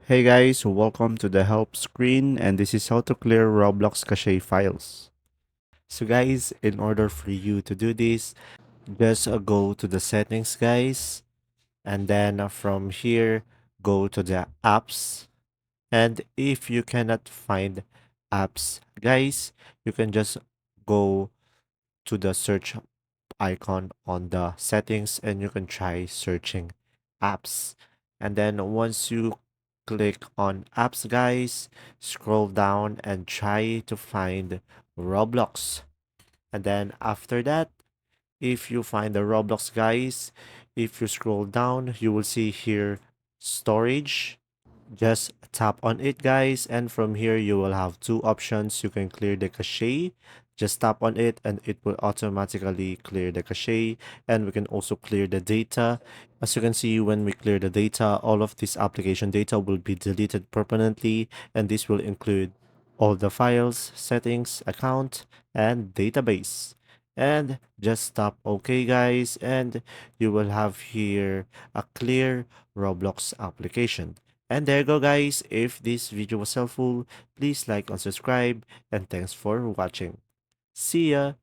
Hey guys, welcome to the help screen, and this is how to clear Roblox cache files. So guys, in order for you to do this, just go to the settings guys, and then from here, go to the apps. And if you cannot find apps guys, you can just go to the search icon on the settings and you can try searching apps. And then once you click on apps, guys, scroll down and try to find Roblox. And then after that, if you find the Roblox, guys, if you scroll down, you will see here storage. Just tap on it guys, and from here you will have two options. You can clear the cache. Just tap on it and it will automatically clear the cache, and we can also clear the data. As you can see, when we clear the data, all of this application data will be deleted permanently, and this will include all the files, settings, account, and database. And just tap OK guys, and you will have here a clear Roblox application. And there you go guys, if this video was helpful, please like and subscribe, and thanks for watching. See ya!